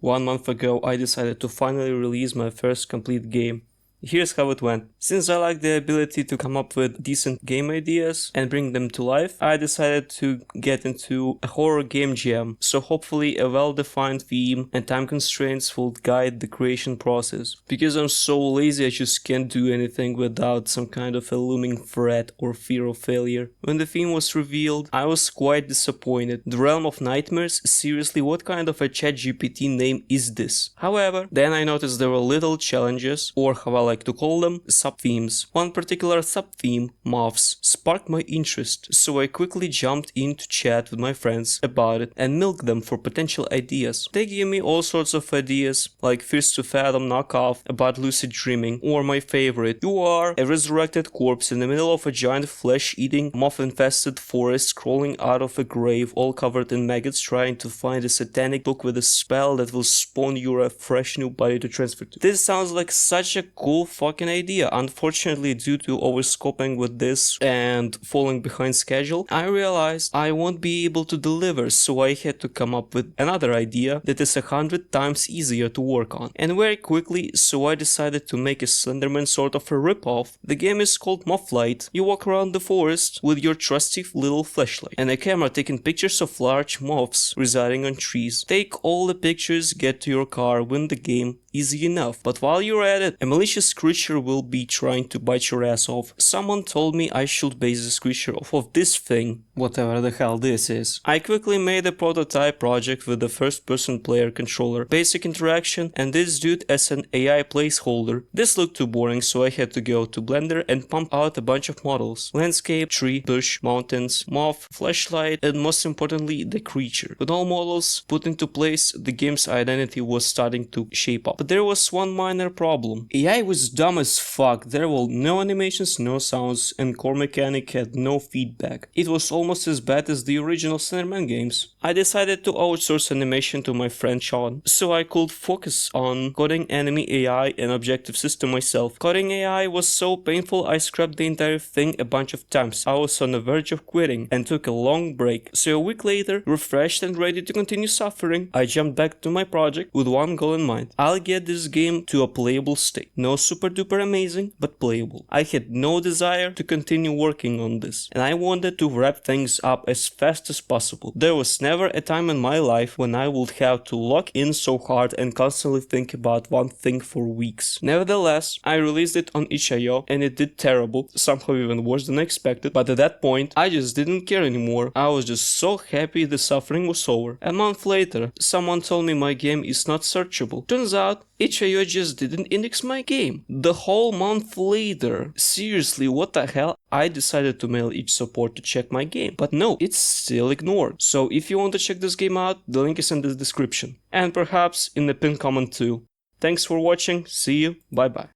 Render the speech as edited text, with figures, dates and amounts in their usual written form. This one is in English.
1 month ago I decided to finally release my first complete game. Here's how it went. Since I like the ability to come up with decent game ideas and bring them to life, I decided to get into a horror game jam, so hopefully a well-defined theme and time constraints will guide the creation process. Because I'm so lazy, I just can't do anything without some kind of a looming threat or fear of failure. When the theme was revealed, I was quite disappointed. The Realm of Nightmares? Seriously, what kind of a ChatGPT name is this? However, then I noticed there were little challenges, or how I like to call them, sub-themes. One particular sub-theme, moths, sparked my interest, so I quickly jumped in to chat with my friends about it and milked them for potential ideas. They gave me all sorts of ideas, like Fears to Fathom knockoff about lucid dreaming, or my favorite, you are a resurrected corpse in the middle of a giant flesh-eating, moth-infested forest crawling out of a grave all covered in maggots trying to find a satanic book with a spell that will spawn you a fresh new body to transfer to. This sounds like such a cool fucking idea. Unfortunately, due to overscoping with this and falling behind schedule, I realized I won't be able to deliver, so I had to come up with another idea that is 100 times easier to work on. And very quickly, so I decided to make a Slenderman sort of a ripoff. The game is called Mothlight. You walk around the forest with your trusty little flashlight and a camera taking pictures of large moths residing on trees. Take all the pictures, get to your car, win the game. Easy enough, but while you're at it, a malicious creature will be trying to bite your ass off. Someone told me I should base this creature off of this thing, whatever the hell this is. I quickly made a prototype project with the first-person player controller, basic interaction, and this dude as an AI placeholder. This looked too boring, so I had to go to Blender and pump out a bunch of models. Landscape, tree, bush, mountains, moth, flashlight, and most importantly, the creature. With all models put into place, the game's identity was starting to shape up. But there was one minor problem. AI was dumb as fuck, there were no animations, no sounds, and core mechanic had no feedback. It was almost as bad as the original Slenderman games. I decided to outsource animation to my friend Sean, so I could focus on coding enemy AI and objective system myself. Coding AI was so painful I scrapped the entire thing a bunch of times. I was on the verge of quitting and took a long break, so a week later, refreshed and ready to continue suffering, I jumped back to my project with one goal in mind. I'll get this game to a playable state. No super duper amazing, but playable. I had no desire to continue working on this, and I wanted to wrap things up as fast as possible. There was never a time in my life when I would have to lock in so hard and constantly think about one thing for weeks. Nevertheless, I released it on itch.io and it did terrible, somehow even worse than expected, but at that point, I just didn't care anymore. I was just so happy the suffering was over. A month later, someone told me my game is not searchable. Turns out, itch.io just didn't index my game. The whole month later. Seriously, what the hell? I decided to mail itch support to check my game, but no, it's still ignored. So if you want to check this game out, the link is in the description. And perhaps in the pinned comment too. Thanks for watching, see you, bye bye.